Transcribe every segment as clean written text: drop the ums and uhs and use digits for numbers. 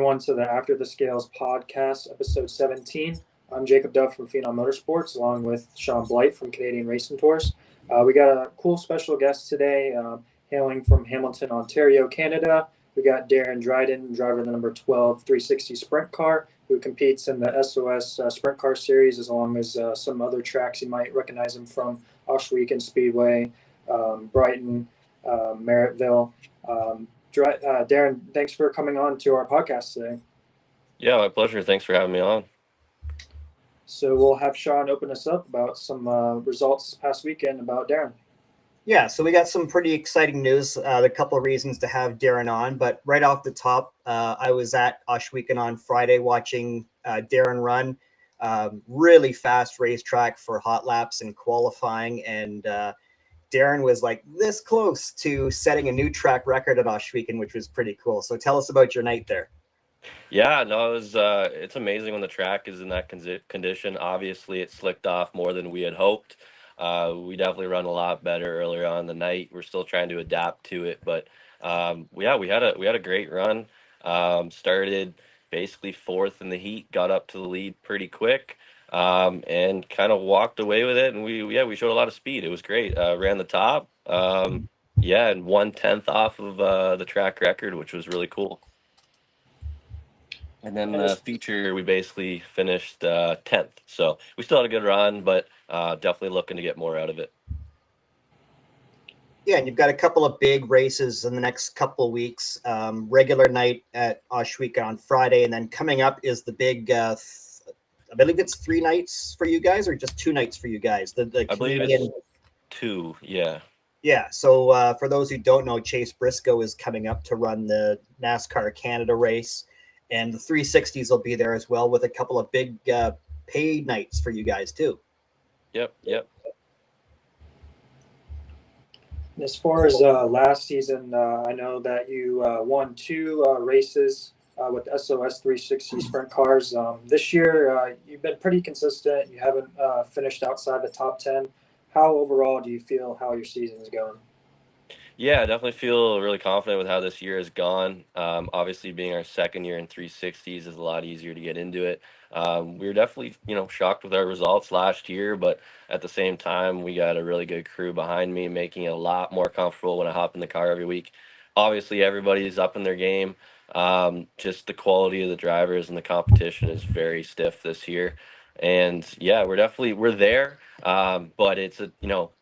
everyone to the After the Scales podcast, episode 17. I'm Jacob Dove from Phenom Motorsports, along with Shaun Blight from Canadian Racing Tours. We got a cool special guest today, hailing from Hamilton, Ontario, Canada. We got Darren Dryden, driver of the number 12 360 Sprint Car, who competes in the SOS Sprint Car Series, as long as some other tracks you might recognize him from: Ohsweken Speedway, Brighton, Merrittville. Darren, thanks for coming on to our podcast today. Yeah, my pleasure. Thanks for having me on. So we'll have Shaun open us up about some results this past weekend about Darren. Yeah, so we got some pretty exciting news. A couple of reasons to have Darren on, but right off the top, I was at Ohsweken on Friday watching Darren run. Really fast racetrack for hot laps and qualifying, and Darren was like this close to setting a new track record at Ohsweken, which was pretty cool. So tell us about your night there. Yeah, no, it's amazing when the track is in that condition. Obviously, it slicked off more than we had hoped. We definitely run a lot better earlier on in the night. We're still trying to adapt to it, but we had a great run. Started basically fourth in the heat, got up to the lead pretty quick, and kind of walked away with it. And we showed a lot of speed. It was great. Ran the top, and 1/10 off of the track record, which was really cool. And then the feature, we basically finished 10th. So we still had a good run, but definitely looking to get more out of it. Yeah, and you've got a couple of big races in the next couple of weeks. Regular night at Ohsweken on Friday, and then coming up is the big, I believe it's 3 nights for you guys, or just 2 nights for you guys? I believe it's 2, yeah. Yeah, so for those who don't know, Chase Briscoe is coming up to run the NASCAR Canada race. And the 360s will be there as well, with a couple of big paid nights for you guys too. Yep. As far as last season, I know that you won 2 races with SOS 360 Sprint Cars. This year, you've been pretty consistent. You haven't finished outside the top 10. How overall do you feel how your season is going? Yeah, I definitely feel really confident with how this year has gone. Obviously, being our second year in 360s is a lot easier to get into it. We were definitely, shocked with our results last year, but at the same time, we got a really good crew behind me, making it a lot more comfortable when I hop in the car every week. Obviously, everybody's up in their game. Just the quality of the drivers and the competition is very stiff this year. And yeah, we're there. But it's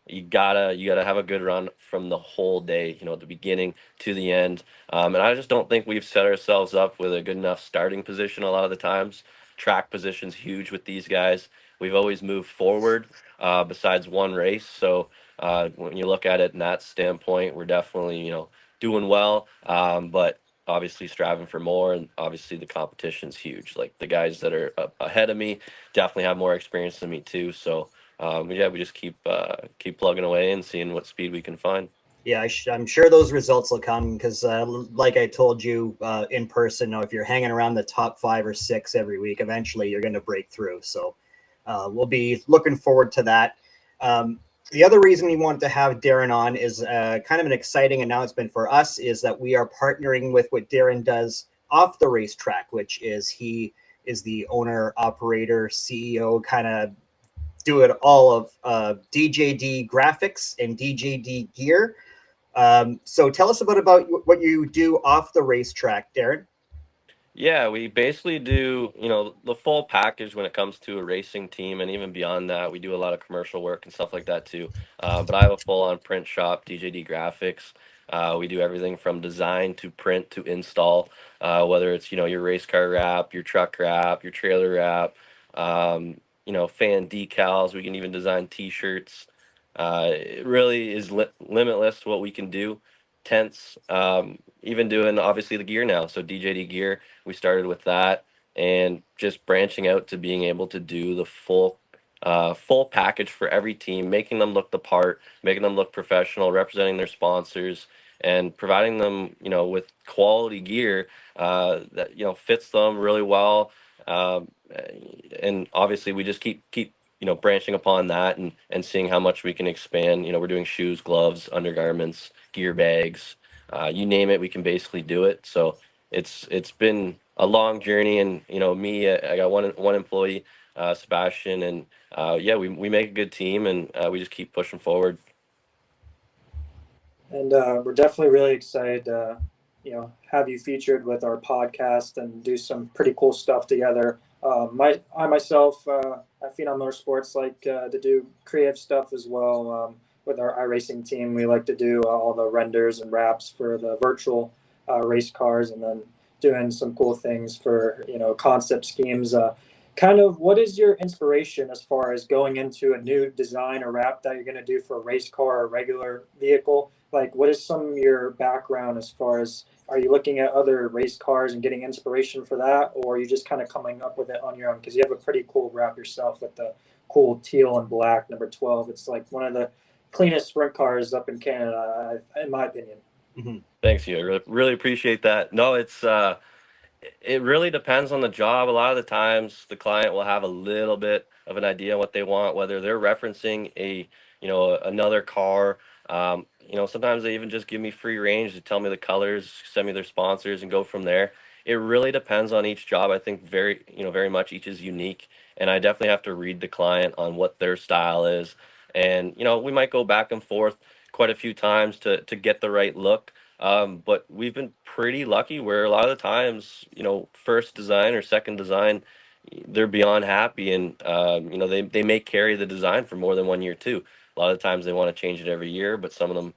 you gotta have a good run from the whole day, the beginning to the end. And I just don't think we've set ourselves up with a good enough starting position a lot of the times. Track position's huge with these guys. We've always moved forward, besides one race. So when you look at it in that standpoint, we're definitely, doing well. But obviously striving for more, and obviously the competition's huge. Like the guys that are ahead of me definitely have more experience than me too. So we just keep plugging away and seeing what speed we can find. Yeah, I'm sure those results will come because, like I told you in person, if you're hanging around the top 5 or 6 every week, eventually you're going to break through. So we'll be looking forward to that. The other reason we wanted to have Darren on is kind of an exciting announcement for us, is that we are partnering with what Darren does off the racetrack, which is he is the owner, operator, CEO, kind of do it all of DJD Graphics and DJD Gear. So tell us about what you do off the racetrack, Darren. Yeah, we basically do, the full package when it comes to a racing team, and even beyond that, we do a lot of commercial work and stuff like that too. But I have a full-on print shop, DJD Graphics. We do everything from design to print to install, whether it's, your race car wrap, your truck wrap, your trailer wrap, fan decals. We can even design T-shirts. It really is limitless what we can do. Tents, even doing obviously the gear now. So DJD Gear, we started with that, and just branching out to being able to do the full package for every team, making them look the part, making them look professional, representing their sponsors, and providing them, with quality gear that fits them really well. And obviously, we just keep branching upon that and seeing how much we can expand. We're doing shoes, gloves, undergarments, gear bags, you name it, we can basically do it. So it's been a long journey, and me, I got one employee, Sebastian, and yeah, we make a good team, and we just keep pushing forward. And we're definitely really excited to, have you featured with our podcast and do some pretty cool stuff together. I myself at Phenom Motorsports like to do creative stuff as well. With our iRacing team, we like to do all the renders and wraps for the virtual race cars, and then doing some cool things for concept schemes. Kind of, what is your inspiration as far as going into a new design or wrap that you're going to do for a race car or a regular vehicle? Like, what is some of your background as far as, are you looking at other race cars and getting inspiration for that, or are you just kind of coming up with it on your own? Because you have a pretty cool wrap yourself with the cool teal and black number 12. It's like one of the cleanest sprint cars up in Canada, in my opinion. Mm-hmm. Thanks, you. I really appreciate that. No, it really depends on the job. A lot of the times the client will have a little bit of an idea what they want, whether they're referencing another car. Sometimes they even just give me free range to tell me the colors, send me their sponsors, and go from there. It really depends on each job. I think very much each is unique, and I definitely have to read the client on what their style is. And we might go back and forth quite a few times to get the right look. But we've been pretty lucky where a lot of the times, first design or second design, they're beyond happy, and they may carry the design for more than 1 year too. A lot of the times they want to change it every year, but some of them,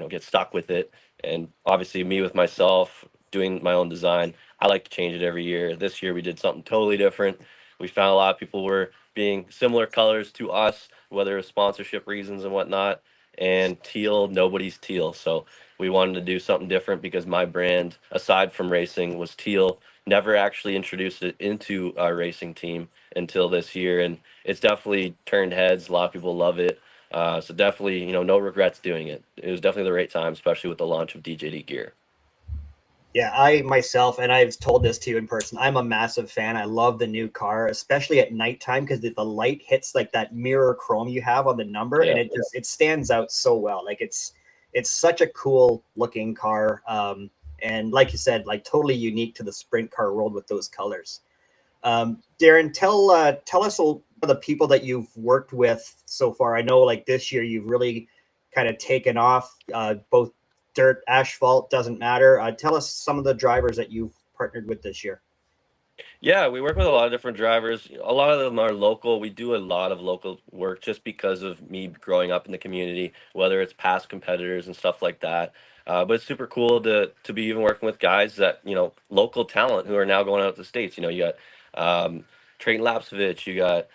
get stuck with it. And obviously, me with myself doing my own design, I like to change it every year. This year we did something totally different. We found a lot of people were being similar colors to us, whether it's sponsorship reasons and whatnot. And teal, nobody's teal. So we wanted to do something different because my brand, aside from racing, was teal. Never actually introduced it into our racing team until this year, and it's definitely turned heads. A lot of people love it. So definitely, no regrets doing it. It was definitely the right time, especially with the launch of DJD Gear. Yeah, I myself, and I've told this to you in person, I'm a massive fan. I love the new car, especially at nighttime, because the light hits like that mirror chrome you have on the number, Yeah. and it stands out so well. Like it's such a cool looking car, and like you said, like totally unique to the sprint car world with those colors. Darren, tell us of the people that you've worked with so far. I know like this year you've really kind of taken off, both dirt, asphalt, doesn't matter. Tell us some of the drivers that you've partnered with this year. Yeah, we work with a lot of different drivers. A lot of them are local. We do a lot of local work just because of me growing up in the community, whether it's past competitors and stuff like that. But it's super cool to be even working with guys that, local talent who are now going out to the States. You got Trayton Lapsovich, you got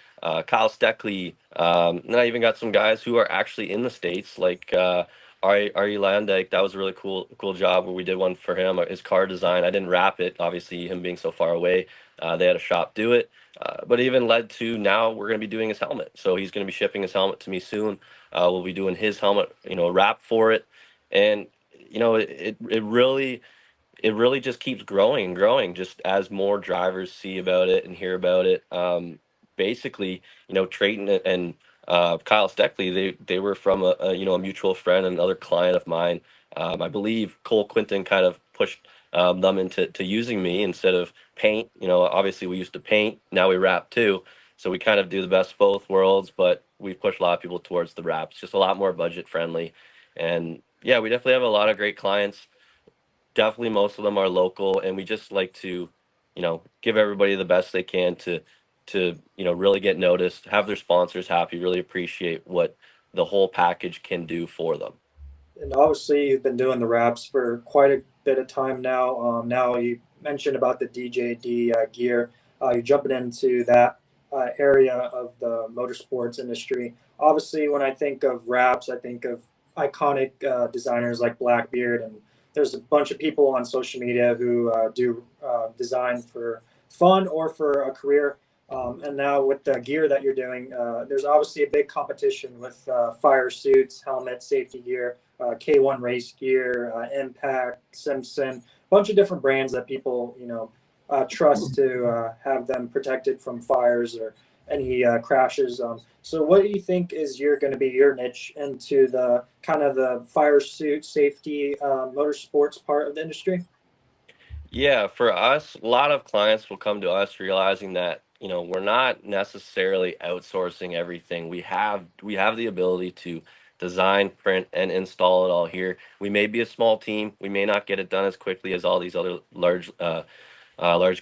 Kyle Steckley, and I even got some guys who are actually in the States, like Ari Landijk. That was a really cool job where we did one for him, his car design. I didn't wrap it, obviously, him being so far away. They had a shop do it, but it even led to now we're going to be doing his helmet. So he's going to be shipping his helmet to me soon. We'll be doing his helmet, wrap for it, and it really just keeps growing and growing just as more drivers see about it and hear about it. Basically, Trayton and Kyle Steckley, they were from a mutual friend and another client of mine. I believe Cole Quinton kind of pushed them into using me instead of paint. Obviously we used to paint, now we wrap too. So we kind of do the best of both worlds, but we've pushed a lot of people towards the wraps, just a lot more budget friendly. And yeah, we definitely have a lot of great clients. Definitely most of them are local, and we just like to, give everybody the best they can to really get noticed, have their sponsors happy, really appreciate what the whole package can do for them. And obviously, you've been doing the wraps for quite a bit of time now. Now you mentioned about the DJD gear. You're jumping into that area of the motorsports industry. Obviously, when I think of wraps, I think of iconic designers like Blackbeard, and there's a bunch of people on social media who do design for fun or for a career. And now with the gear that you're doing, there's obviously a big competition with fire suits, helmets, safety gear, K1 race gear, Impact, Simpson, a bunch of different brands that people trust to have them protected from fires or any crashes. So what do you think is going to be your niche into the kind of the fire suit safety motorsports part of the industry? Yeah, for us, a lot of clients will come to us realizing that, we're not necessarily outsourcing everything. We have the ability to design, print, and install it all here. We may be a small team. We may not get it done as quickly as all these other large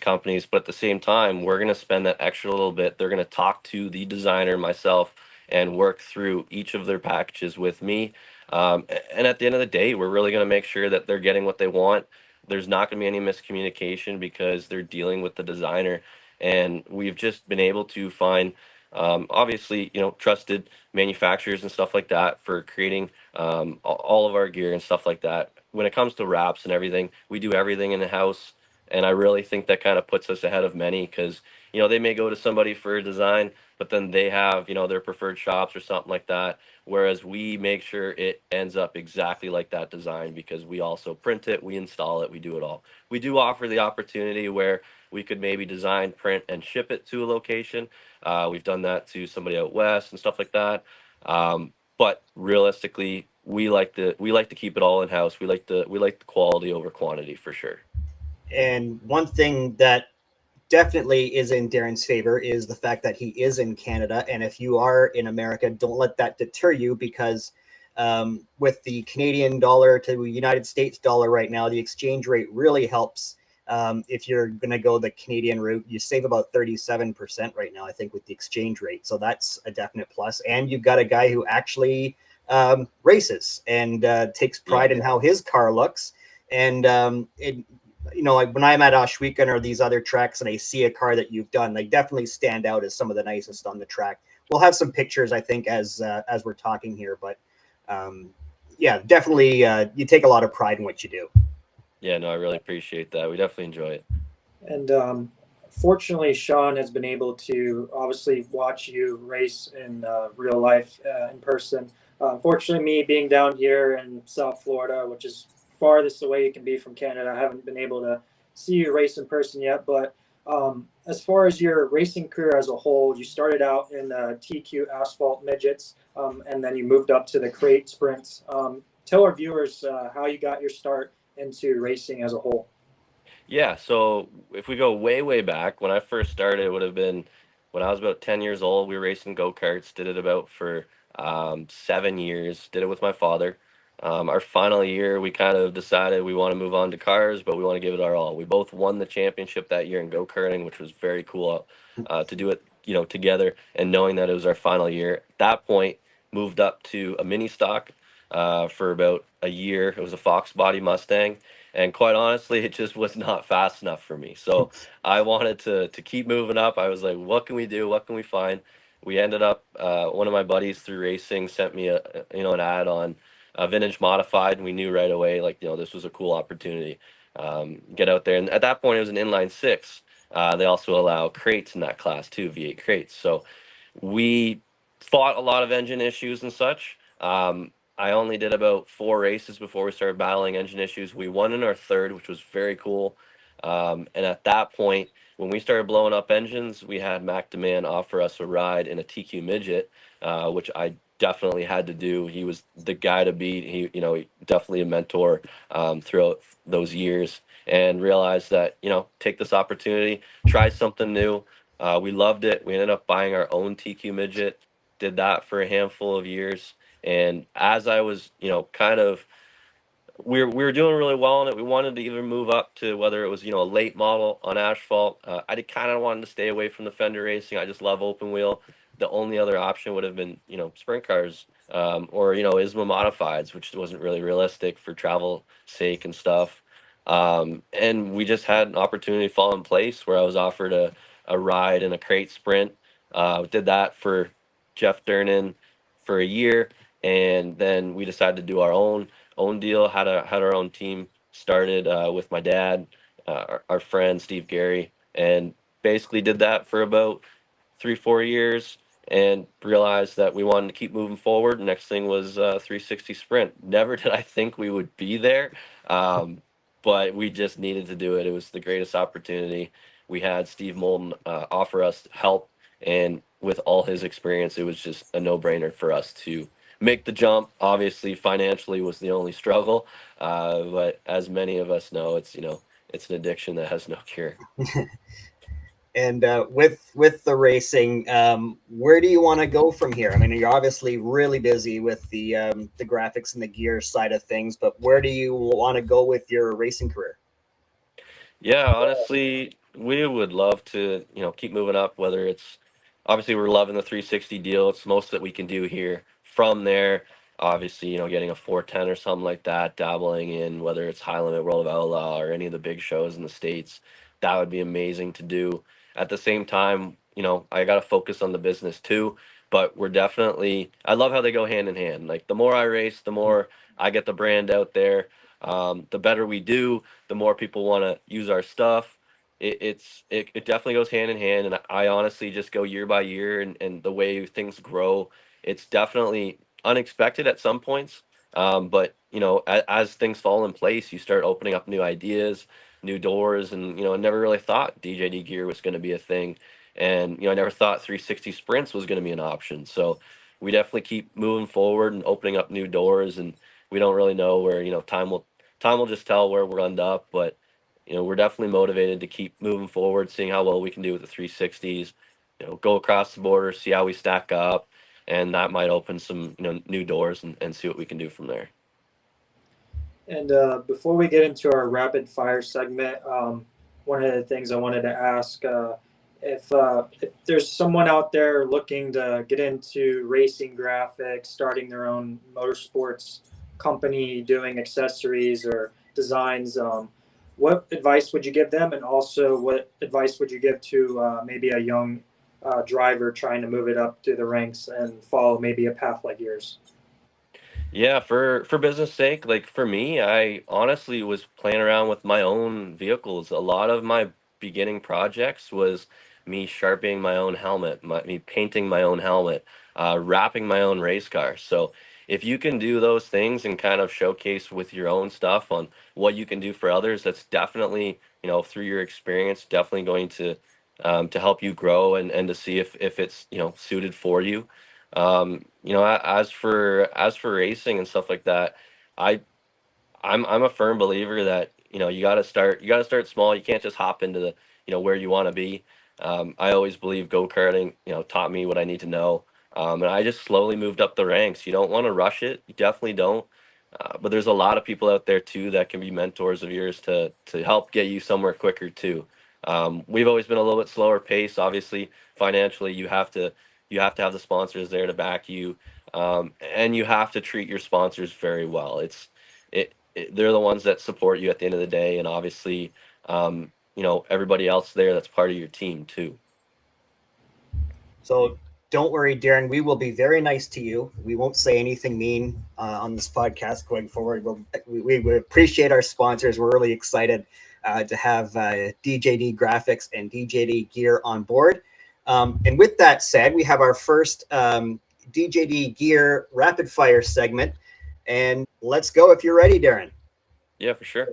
companies, but at the same time, we're going to spend that extra little bit. They're going to talk to the designer, myself, and work through each of their packages with me. And at the end of the day, we're really going to make sure that they're getting what they want. There's not going to be any miscommunication because they're dealing with the designer. And we've just been able to find, obviously, trusted manufacturers and stuff like that for creating all of our gear and stuff like that. When it comes to wraps and everything, we do everything in the house, and I really think that kind of puts us ahead of many because, they may go to somebody for a design, but then they have, their preferred shops or something like that. Whereas we make sure it ends up exactly like that design because we also print it, we install it, we do it all. We do offer the opportunity where we could maybe design, print, and ship it to a location. We've done that to somebody out west and stuff like that. But realistically, we like to keep it all in house. We like the quality over quantity for sure. And one thing that definitely is in Darren's favor is the fact that he is in Canada. And if you are in America, don't let that deter you because with the Canadian dollar to United States dollar right now, the exchange rate really helps. If you're going to go the Canadian route, you save about 37% right now, I think, with the exchange rate. So that's a definite plus. And you've got a guy who actually races and takes pride in how his car looks. And like when I'm at Oshweekon or these other tracks and I see a car that you've done, they definitely stand out as some of the nicest on the track. We'll have some pictures, I think, as we're talking here, but yeah, definitely you take a lot of pride in what you do. Yeah, no, I really appreciate that. We definitely enjoy it. And fortunately, Shaun has been able to obviously watch you race in real life in person. Unfortunately, me being down here in South Florida, which is farthest away you can be from Canada, I haven't been able to see you race in person yet. But as far as your racing career as a whole, you started out in the TQ asphalt midgets, and then you moved up to the crate sprints. Tell our viewers how you got your start into racing as a whole. Yeah, so if we go way, way back, when I first started, it would have been when I was about 10 years old. We were racing go-karts, did it about for 7 years, did it with my father. Our final year, we kind of decided we want to move on to cars, but we want to give it our all. We both won the championship that year in go-karting, which was very cool to do it, together, and knowing that it was our final year. At that point, moved up to a mini stock for about a year. It was a Fox body Mustang, and quite honestly, it just was not fast enough for me. So I wanted to keep moving up. I was like, what can we do? What can we find? We ended up, one of my buddies through racing sent me an ad on Vintage Modified, and we knew right away, like, this was a cool opportunity. Get out there. And at that point, it was an inline six. They also allow crates in that class too, V8 crates. So we fought a lot of engine issues and such. I only did about 4 races before we started battling engine issues. We won in our third, which was very cool. And at that point, when we started blowing up engines, we had Mac Demand offer us a ride in a TQ midget, which I definitely had to do. He was the guy to beat. He definitely a mentor throughout those years, and realized that, take this opportunity, try something new. We loved it. We ended up buying our own TQ midget, did that for a handful of years. And as I was, kind of, we were doing really well on it. We wanted to either move up to whether it was, a late model on asphalt. I did kind of wanted to stay away from the fender racing. I just love open wheel. The only other option would have been, sprint cars, or, ISMA modifieds, which wasn't really realistic for travel sake and stuff. And we just had an opportunity fall in place where I was offered a ride in a crate sprint. Did that for Jeff Durnan for a year, and then we decided to do our own deal. Had our own team started with my dad, our friend Steve Gary, and basically did that for about 3-4 years, and realized that we wanted to keep moving forward. Next thing was 360 sprint. Never did I think we would be there, but we just needed to do it. It was the greatest opportunity. We had Steve Molden offer us help, and with all his experience, it was just a no-brainer for us to make the jump. Obviously, financially was the only struggle, but as many of us know, it's an addiction that has no cure. And with the racing, where do you want to go from here? I mean, you're obviously really busy with the graphics and the gear side of things, but where do you want to go with your racing career? Yeah, honestly, we would love to, keep moving up, whether it's obviously we're loving the 360 deal. It's most that we can do here. From there, obviously, getting a 410 or something like that, dabbling in whether it's High Limit World of Outlaw or any of the big shows in the States, that would be amazing to do. At the same time, I got to focus on the business too, but we're definitely, I love how they go hand in hand. Like the more I race, the more I get the brand out there, the better we do, the more people want to use our stuff. It definitely goes hand in hand, and I honestly just go year by year, and the way things grow, it's definitely unexpected at some points. But as things fall in place, you start opening up new ideas, new doors, and I never really thought DJD Gear was going to be a thing, and I never thought 360 sprints was going to be an option. So we definitely keep moving forward and opening up new doors, and we don't really know where time will just tell where we'll end up, but we're definitely motivated to keep moving forward, seeing how well we can do with the 360s. Go across the border, see how we stack up, and that might open some new doors, and see what we can do from there. And before we get into our rapid fire segment, one of the things I wanted to ask, if there's someone out there looking to get into racing graphics, starting their own motorsports company, doing accessories or designs, what advice would you give them? And also, what advice would you give to maybe a young driver trying to move it up through the ranks and follow maybe a path like yours? Yeah, for business sake, like for me, I honestly was playing around with my own vehicles. A lot of my beginning projects was me sharpening my own helmet, me painting my own helmet, wrapping my own race car. So if you can do those things and kind of showcase with your own stuff on what you can do for others, that's definitely, through your experience, definitely going to help you grow, and to see if it's suited for you. As for racing and stuff like that, I I'm a firm believer that you got to start small. You can't just hop into the where you want to be. I always believe go karting taught me what I need to know, and I just slowly moved up the ranks. You don't want to rush it. You definitely don't. But there's a lot of people out there too that can be mentors of yours to help get you somewhere quicker too. We've always been a little bit slower pace. Obviously, financially, you have to have the sponsors there to back you, and you have to treat your sponsors very well. They're the ones that support you at the end of the day, and obviously, everybody else there that's part of your team too. So don't worry, Darren. We will be very nice to you. We won't say anything mean on this podcast going forward. We appreciate our sponsors. We're really excited to have DJD Graphics and DJD Gear on board. And with that said, we have our first DJD Gear Rapid Fire segment. And let's go if you're ready, Darren. Yeah, for sure.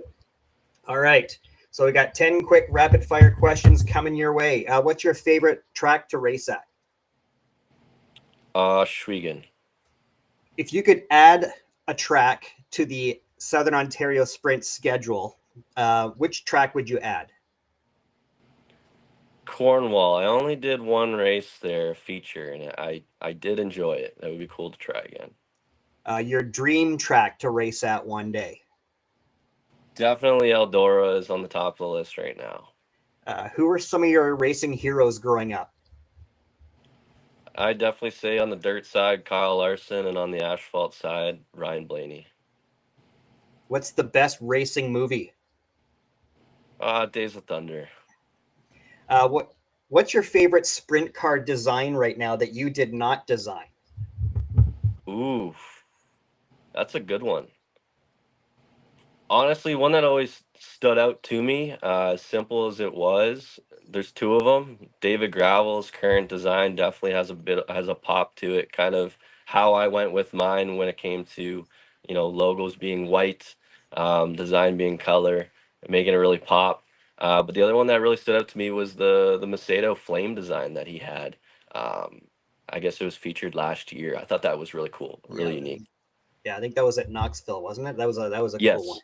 All right. So we got 10 quick rapid fire questions coming your way. What's your favorite track to race at? Schwiegen. If you could add a track to the Southern Ontario Sprint schedule, which track would you add? Cornwall. I only did one race there, feature, and I did enjoy it. That would be cool to try again. Your dream track to race at one day? Definitely Eldora is on the top of the list right now. Who are some of your racing heroes growing up? I definitely say on the dirt side, Kyle Larson, and on the asphalt side, Ryan Blaney. What's the best racing movie? Days of Thunder. What's your favorite sprint car design right now that you did not design? Ooh, that's a good one. Honestly, one that always stood out to me, as simple as it was, there's two of them. David Gravel's current design definitely has a pop to it. Kind of how I went with mine when it came to, logos being white, design being color, making it really pop. But the other one that really stood out to me was the Macedo flame design that he had. Um, I guess it was featured last year. I thought that was really cool, really unique. Yeah, I think that was at Knoxville, wasn't it? That was a cool one.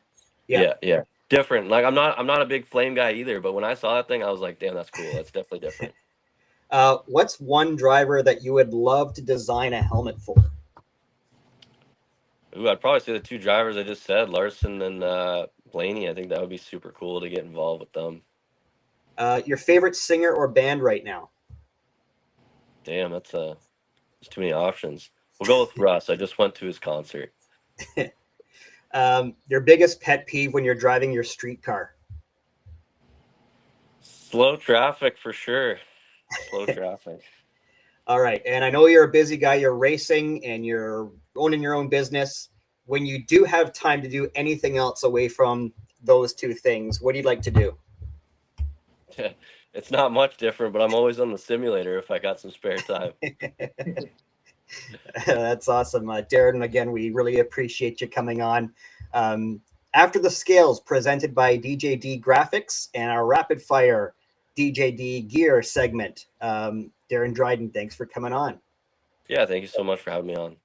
Yes. Yeah. Yeah. Different. Like I'm not a big flame guy either, but when I saw that thing, I was like, damn, that's cool. That's definitely different. What's one driver that you would love to design a helmet for? Ooh, I'd probably say the two drivers I just said, Larson and Blaney. I think that would be super cool to get involved with them. Your favorite singer or band right now? Damn, there's too many options. We'll go with Russ. I just went to his concert. Your biggest pet peeve when you're driving your street car? Slow traffic for sure. Slow traffic. All right. And I know you're a busy guy. You're racing and you're owning your own business. When you do have time to do anything else away from those two things, what do you like to do? It's not much different, but I'm always on the simulator if I got some spare time. That's awesome. Darren, again, we really appreciate you coming on. After the Scales, presented by DJD Graphics and our Rapid Fire DJD Gear segment. Darren Dryden, thanks for coming on. Yeah, thank you so much for having me on.